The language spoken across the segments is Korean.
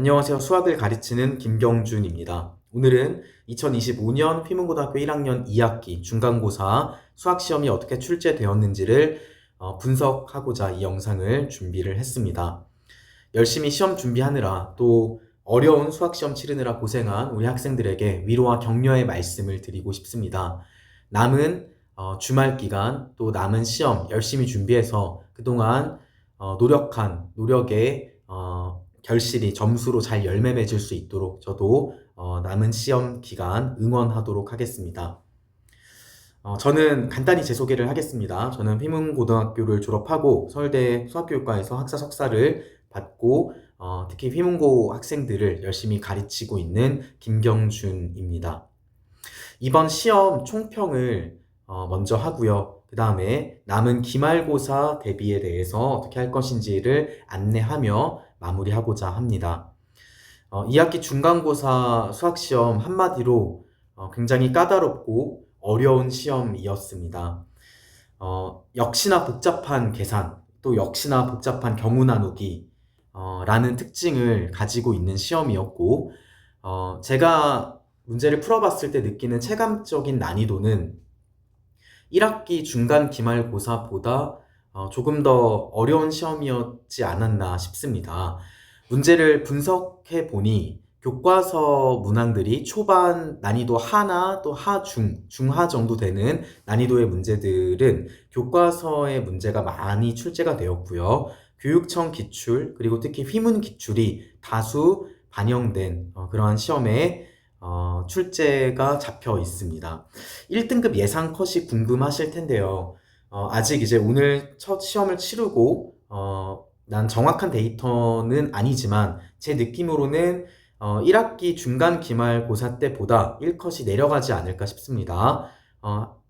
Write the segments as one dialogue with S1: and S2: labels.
S1: 안녕하세요. 수학을 가르치는 김경준입니다. 오늘은 2025년 휘문고등학교 1학년 2학기 중간고사 수학시험이 어떻게 출제되었는지를 분석하고자 이 영상을 준비를 했습니다. 열심히 시험 준비하느라 또 어려운 수학시험 치르느라 고생한 우리 학생들에게 위로와 격려의 말씀을 드리고 싶습니다. 남은 주말 기간 또 남은 시험 열심히 준비해서 그동안 노력한 노력에 결실이 점수로 잘 열매 맺을 수 있도록 저도 남은 시험 기간 응원하도록 하겠습니다. 저는 간단히 제 소개를 하겠습니다. 저는 휘문고등학교를 졸업하고 서울대 수학교육과에서 학사 석사를 받고 특히 휘문고 학생들을 열심히 가르치고 있는 김경준입니다. 이번 시험 총평을 먼저 하고요. 그 다음에 남은 기말고사 대비에 대해서 어떻게 할 것인지를 안내하며 마무리하고자 합니다. 2학기 중간고사 수학시험 한마디로 굉장히 까다롭고 어려운 시험이었습니다. 역시나 복잡한 계산, 또 역시나 복잡한 경우 나누기 라는 특징을 가지고 있는 시험이었고 제가 문제를 풀어봤을 때 느끼는 체감적인 난이도는 1학기 중간 기말고사보다 조금 더 어려운 시험이었지 않았나 싶습니다. 문제를 분석해 보니 교과서 문항들이 초반 난이도 하나 또 하중, 중하 정도 되는 난이도의 문제들은 교과서의 문제가 많이 출제가 되었고요. 교육청 기출, 그리고 특히 휘문 기출이 다수 반영된 그러한 시험에 출제가 잡혀 있습니다. 1등급 예상 컷이 궁금하실 텐데요. 아직 이제 오늘 첫 시험을 치르고 난 정확한 데이터는 아니지만 제 느낌으로는 1학기 중간 기말고사 때보다 1컷이 내려가지 않을까 싶습니다.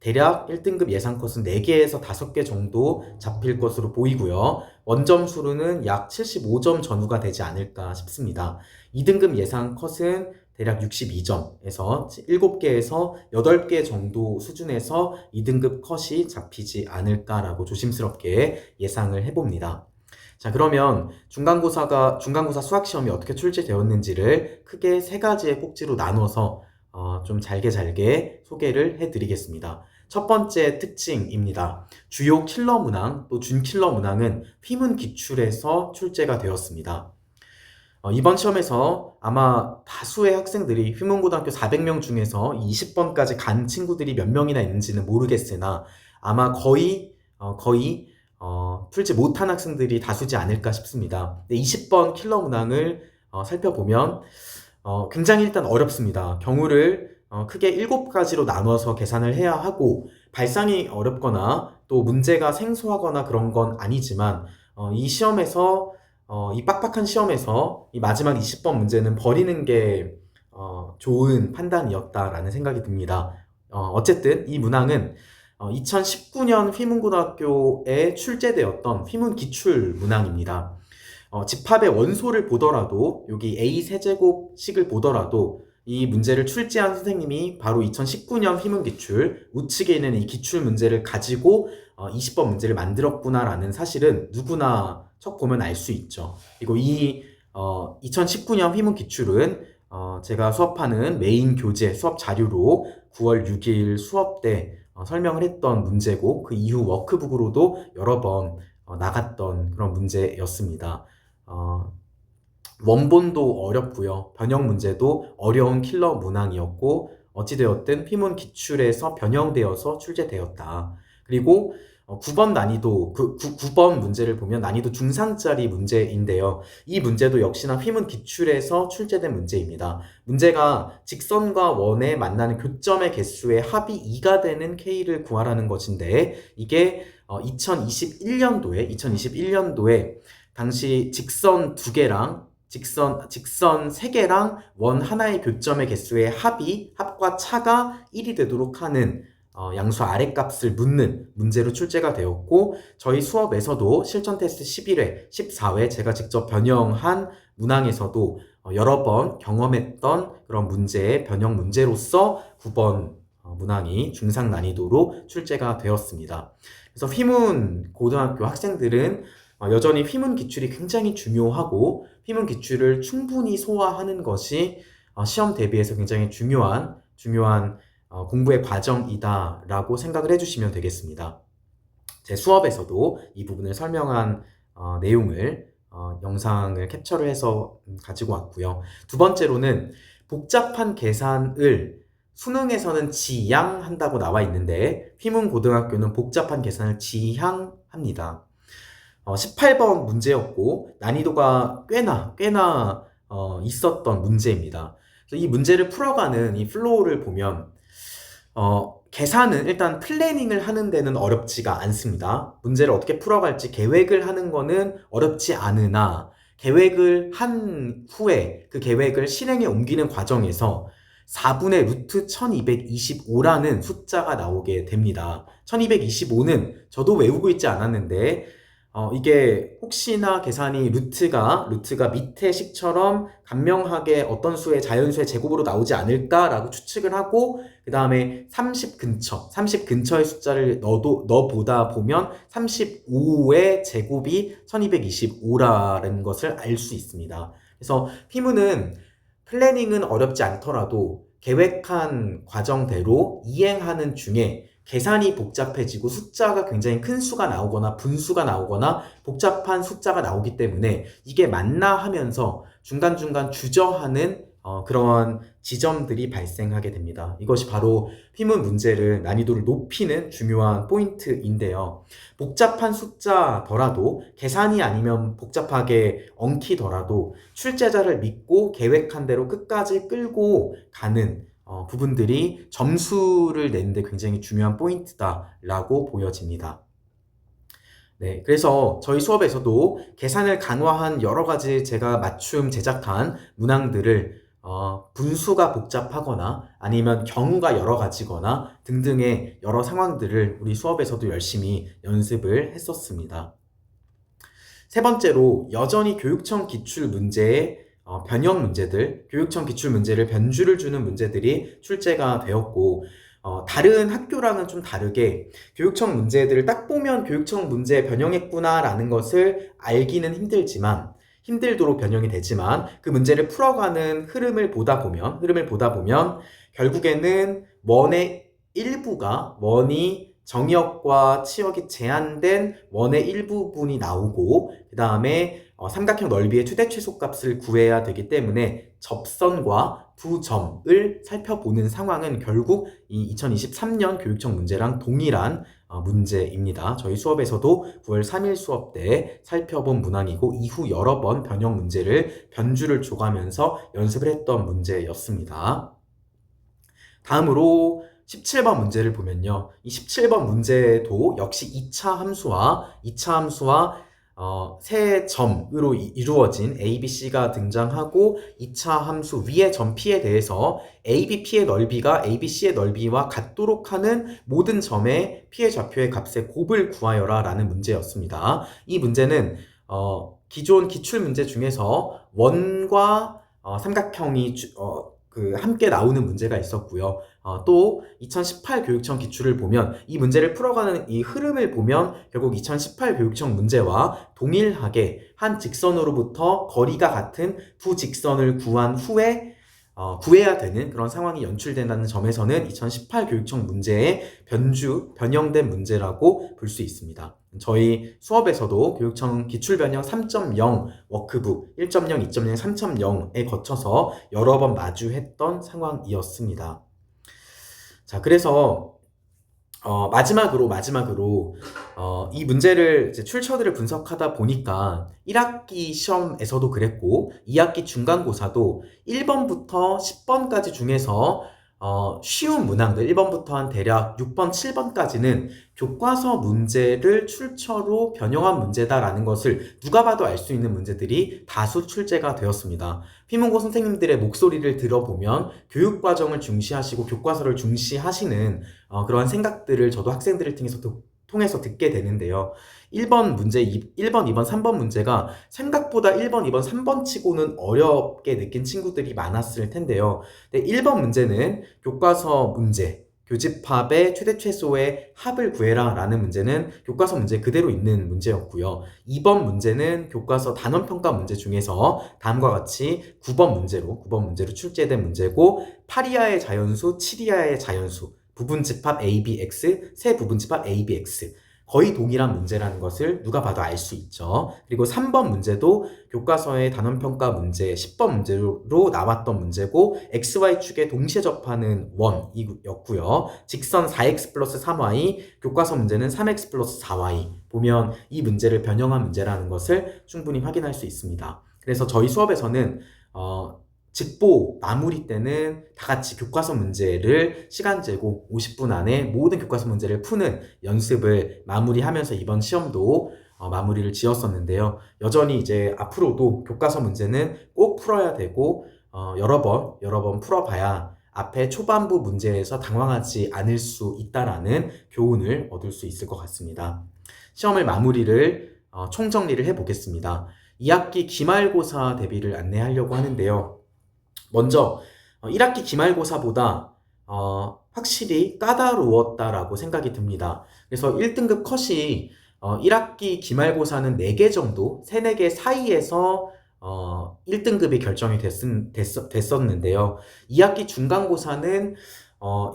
S1: 대략 1등급 예상 컷은 4개에서 5개 정도 잡힐 것으로 보이고요. 원점 수로는 약 75점 전후가 되지 않을까 싶습니다. 2등급 예상 컷은 대략 62점에서 7개에서 8개 정도 수준에서 2등급 컷이 잡히지 않을까라고 조심스럽게 예상을 해봅니다. 자, 그러면 중간고사 수학시험이 어떻게 출제되었는지를 크게 3가지의 꼭지로 나눠서 좀 잘게 소개를 해드리겠습니다. 첫 번째 특징입니다. 주요 킬러 문항 또 준킬러 문항은 휘문 기출에서 출제가 되었습니다. 이번 시험에서 아마 다수의 학생들이 휘문고등학교 400명 중에서 20번까지 간 친구들이 몇 명이나 있는지는 모르겠으나 아마 거의 풀지 못한 학생들이 다수지 않을까 싶습니다. 20번 킬러 문항을 살펴보면 굉장히 일단 어렵습니다. 경우를 크게 7가지로 나눠서 계산을 해야 하고 발상이 어렵거나 또 문제가 생소하거나 그런 건 아니지만 이 시험에서 이 빡빡한 시험에서 이 마지막 20번 문제는 버리는 게 좋은 판단이었다라는 생각이 듭니다. 어쨌든 이 문항은 2019년 휘문고등학교에 출제되었던 휘문 기출 문항입니다. 집합의 원소를 보더라도 여기 A 세제곱식을 보더라도 이 문제를 출제한 선생님이 바로 2019년 휘문기출 우측에 있는 이 기출 문제를 가지고 20번 문제를 만들었구나라는 사실은 누구나 척 보면 알 수 있죠. 그리고 이 2019년 휘문기출은 제가 수업하는 메인 교재 수업 자료로 9월 6일 수업 때 설명을 했던 문제고 그 이후 워크북으로도 여러 번 나갔던 그런 문제였습니다. 원본도 어렵고요. 변형 문제도 어려운 킬러 문항이었고 어찌되었든 휘문 기출에서 변형되어서 출제되었다. 그리고 9번 난이도, 9번 문제를 보면 난이도 중상짜리 문제인데요. 이 문제도 역시나 휘문 기출에서 출제된 문제입니다. 문제가 직선과 원에 만나는 교점의 개수의 합이 2가 되는 K를 구하라는 것인데 이게 2021년도에 당시 직선 2개랑 직선 3개랑 원 하나의 교점의 개수의 합과 차가 1이 되도록 하는 양수 아랫값을 묻는 문제로 출제가 되었고 저희 수업에서도 실전 테스트 11회, 14회 제가 직접 변형한 문항에서도 여러 번 경험했던 그런 문제의 변형 문제로서 9번 문항이 중상 난이도로 출제가 되었습니다. 그래서 휘문 고등학교 학생들은 여전히 휘문 기출이 굉장히 중요하고 휘문 기출을 충분히 소화하는 것이 시험 대비해서 굉장히 중요한 공부의 과정이다라고 생각을 해주시면 되겠습니다. 제 수업에서도 이 부분을 설명한 내용을 영상을 캡처를 해서 가지고 왔고요. 두 번째로는 복잡한 계산을 수능에서는 지양한다고 나와 있는데 휘문고등학교는 복잡한 계산을 지향합니다. 18번 문제였고 난이도가 꽤나 있었던 문제입니다. 그래서 이 문제를 풀어가는 이 플로우를 보면 계산은 일단 플래닝을 하는 데는 어렵지가 않습니다. 문제를 어떻게 풀어갈지 계획을 하는 거는 어렵지 않으나 계획을 한 후에 그 계획을 실행에 옮기는 과정에서 4분의 루트 1225라는 숫자가 나오게 됩니다. 1225는 저도 외우고 있지 않았는데 이게 혹시나 계산이 루트가 밑에 식처럼 간명하게 어떤 수의 자연수의 제곱으로 나오지 않을까라고 추측을 하고 그 다음에 30 근처의 숫자를 넣어보다 보면 35의 제곱이 1225라는 것을 알 수 있습니다. 그래서 휘문은 플래닝은 어렵지 않더라도 계획한 과정대로 이행하는 중에 계산이 복잡해지고 숫자가 굉장히 큰 수가 나오거나 분수가 나오거나 복잡한 숫자가 나오기 때문에 이게 맞나 하면서 중간중간 주저하는 그런 지점들이 발생하게 됩니다. 이것이 바로 휘문 문제를 난이도를 높이는 중요한 포인트인데요. 복잡한 숫자더라도 계산이 아니면 복잡하게 엉키더라도 출제자를 믿고 계획한 대로 끝까지 끌고 가는 부분들이 점수를 내는데 굉장히 중요한 포인트다라고 보여집니다. 네, 그래서 저희 수업에서도 계산을 강화한 여러 가지 제가 맞춤 제작한 문항들을 분수가 복잡하거나 아니면 경우가 여러 가지거나 등등의 여러 상황들을 우리 수업에서도 열심히 연습을 했었습니다. 세 번째로 여전히 교육청 기출 문제의 변형 문제들, 교육청 기출 문제를 변주를 주는 문제들이 출제가 되었고 다른 학교랑은 좀 다르게 교육청 문제들을 딱 보면 교육청 문제 변형했구나라는 것을 알기는 힘들도록 변형이 되지만 그 문제를 풀어가는 흐름을 보다 보면 결국에는 원의 일부가 원이 정의역과 치역이 제한된 원의 일부분이 나오고 그 다음에 삼각형 넓이의 최대 최소값을 구해야 되기 때문에 접선과 두 점을 살펴보는 상황은 결국 이 2023년 교육청 문제랑 동일한 문제입니다. 저희 수업에서도 9월 3일 수업 때 살펴본 문항이고 이후 여러 번 변형 문제를 변주를 줘가면서 연습을 했던 문제였습니다. 다음으로 17번 문제를 보면요. 이 17번 문제도 역시 2차 함수와 세 점으로 이루어진 ABC가 등장하고 2차 함수 위의 점 P에 대해서 ABP의 넓이가 ABC의 넓이와 같도록 하는 모든 점의 P의 좌표의 값의 곱을 구하여라 라는 문제였습니다. 이 문제는 기존 기출문제 중에서 원과 삼각형이 함께 나오는 문제가 있었고요. 또 2018 교육청 기출을 보면 이 문제를 풀어가는 이 흐름을 보면 결국 2018 교육청 문제와 동일하게 한 직선으로부터 거리가 같은 두 직선을 구한 후에 구해야 되는 그런 상황이 연출된다는 점에서는 2018 교육청 문제의 변형된 문제라고 볼 수 있습니다. 저희 수업에서도 교육청 기출변형 3.0 워크북 1.0, 2.0, 3.0에 거쳐서 여러 번 마주했던 상황이었습니다. 자, 그래서 마지막으로 이 문제를 이제 출처들을 분석하다 보니까 1학기 시험에서도 그랬고 2학기 중간고사도 1번부터 10번까지 중에서 쉬운 문항들 1번부터 한 대략 6번, 7번까지는 교과서 문제를 출처로 변형한 문제다라는 것을 누가 봐도 알 수 있는 문제들이 다수 출제가 되었습니다. 휘문고 선생님들의 목소리를 들어보면 교육과정을 중시하시고 교과서를 중시하시는 그러한 생각들을 저도 학생들을 통해서 듣게 되는데요. 1번, 2번, 3번 문제가 생각보다 1번, 2번, 3번 치고는 어렵게 느낀 친구들이 많았을 텐데요. 1번 문제는 교과서 문제, 교집합의 최대 최소의 합을 구해라 라는 문제는 교과서 문제 그대로 있는 문제였고요. 2번 문제는 교과서 단원평가 문제 중에서 다음과 같이 9번 문제로 출제된 문제고 8이하의 자연수, 7이하의 자연수, 부분집합 ABX, 세 부분집합 ABX 거의 동일한 문제라는 것을 누가 봐도 알 수 있죠. 그리고 3번 문제도 교과서의 단원평가 문제 10번 문제로 나왔던 문제고 XY축에 동시에 접하는 원이었고요. 직선 4x 플러스 3y, 교과서 문제는 3x 플러스 4y 보면 이 문제를 변형한 문제라는 것을 충분히 확인할 수 있습니다. 그래서 저희 수업에서는 직보 마무리 때는 다 같이 교과서 문제를 시간 재고 50분 안에 모든 교과서 문제를 푸는 연습을 마무리하면서 이번 시험도 마무리를 지었었는데요. 여전히 이제 앞으로도 교과서 문제는 꼭 풀어야 되고 여러 번 풀어봐야 앞에 초반부 문제에서 당황하지 않을 수 있다라는 교훈을 얻을 수 있을 것 같습니다. 시험을 마무리를 총정리를 해보겠습니다. 2학기 기말고사 대비를 안내하려고 하는데요. 먼저 1학기 기말고사보다 확실히 까다로웠다라고 생각이 듭니다. 그래서 1등급 컷이 1학기 기말고사는 4개 정도, 3, 4개 사이에서 1등급이 결정이 됐었는데요. 2학기 중간고사는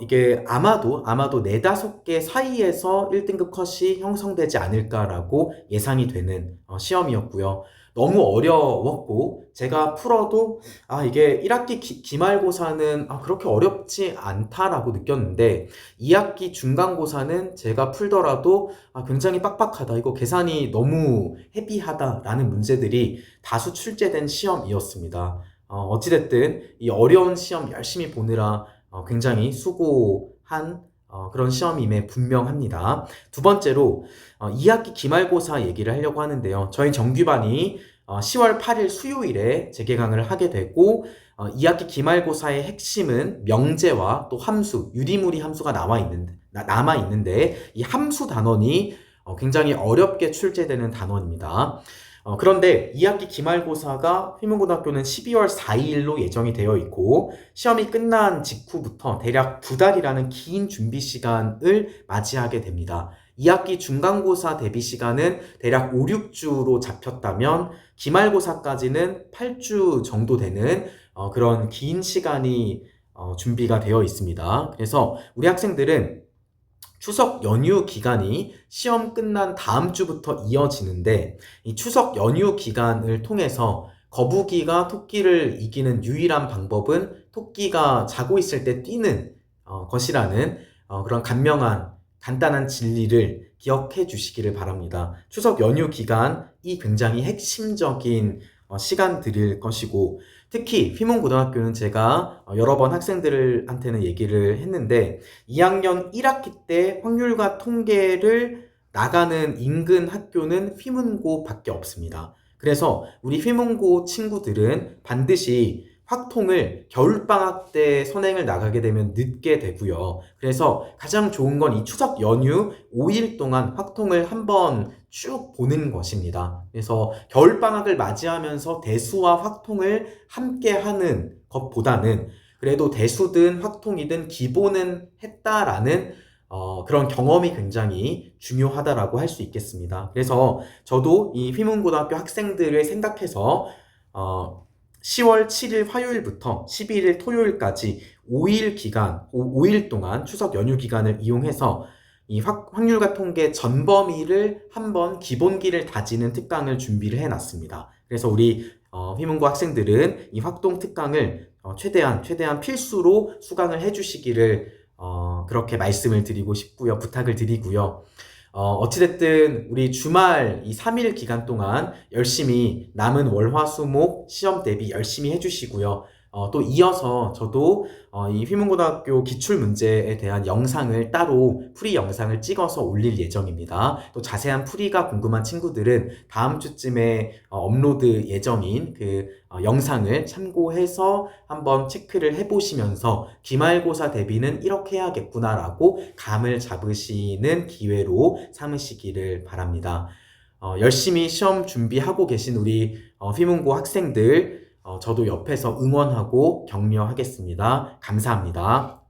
S1: 이게 아마도 4, 5개 사이에서 1등급 컷이 형성되지 않을까라고 예상이 되는 시험이었고요. 너무 어려웠고 제가 풀어도 이게 1학기 기말고사는 그렇게 어렵지 않다라고 느꼈는데 2학기 중간고사는 제가 풀더라도 굉장히 빡빡하다, 이거 계산이 너무 헤비하다라는 문제들이 다수 출제된 시험이었습니다. 어찌됐든 이 어려운 시험 열심히 보느라 굉장히 수고한 그런 시험임에 분명합니다. 두 번째로 2학기 기말고사 얘기를 하려고 하는데요. 저희 정규반이 10월 8일 수요일에 재개강을 하게 되고 2학기 기말고사의 핵심은 명제와 또 함수, 유리무리 함수가 남아있는데 이 함수 단원이 굉장히 어렵게 출제되는 단원입니다. 그런데 2학기 기말고사가 휘문고등학교는 12월 4일로 예정이 되어 있고 시험이 끝난 직후부터 대략 2달이라는 긴 준비 시간을 맞이하게 됩니다. 2학기 중간고사 대비 시간은 대략 5, 6주로 잡혔다면 기말고사까지는 8주 정도 되는 그런 긴 시간이 준비가 되어 있습니다. 그래서 우리 학생들은 추석 연휴 기간이 시험 끝난 다음 주부터 이어지는데 이 추석 연휴 기간을 통해서 거북이가 토끼를 이기는 유일한 방법은 토끼가 자고 있을 때 뛰는 것이라는 그런 간단한 진리를 기억해 주시기를 바랍니다. 추석 연휴 기간이 굉장히 핵심적인 시간들일 것이고 특히 휘문고등학교는 제가 여러 번 학생들한테는 얘기를 했는데 2학년 1학기 때 확률과 통계를 나가는 인근 학교는 휘문고밖에 없습니다. 그래서 우리 휘문고 친구들은 반드시 확통을 겨울방학 때 선행을 나가게 되면 늦게 되고요. 그래서 가장 좋은 건 이 추석 연휴 5일 동안 확통을 한번 쭉 보는 것입니다. 그래서 겨울방학을 맞이하면서 대수와 확통을 함께 하는 것보다는 그래도 대수든 확통이든 기본은 했다라는 그런 경험이 굉장히 중요하다라고 할 수 있겠습니다. 그래서 저도 이 휘문고등학교 학생들을 생각해서 10월 7일 화요일부터 11일 토요일까지 5일 동안 추석 연휴 기간을 이용해서 이 확률과 통계 전범위를 한번 기본기를 다지는 특강을 준비를 해놨습니다. 그래서 우리 휘문고 학생들은 이 확동 특강을 최대한 필수로 수강을 해주시기를 그렇게 말씀을 드리고 싶고요. 부탁을 드리고요. 어찌됐든 우리 주말 이 3일 기간 동안 열심히 남은 월화수목 시험 대비 열심히 해주시고요. 또 이어서 저도 이 휘문고등학교 기출문제에 대한 영상을 따로 풀이 영상을 찍어서 올릴 예정입니다. 또 자세한 풀이가 궁금한 친구들은 다음 주쯤에 업로드 예정인 그 영상을 참고해서 한번 체크를 해보시면서 기말고사 대비는 이렇게 해야겠구나라고 감을 잡으시는 기회로 삼으시기를 바랍니다. 열심히 시험 준비하고 계신 우리 휘문고 학생들 저도 옆에서 응원하고 격려하겠습니다. 감사합니다.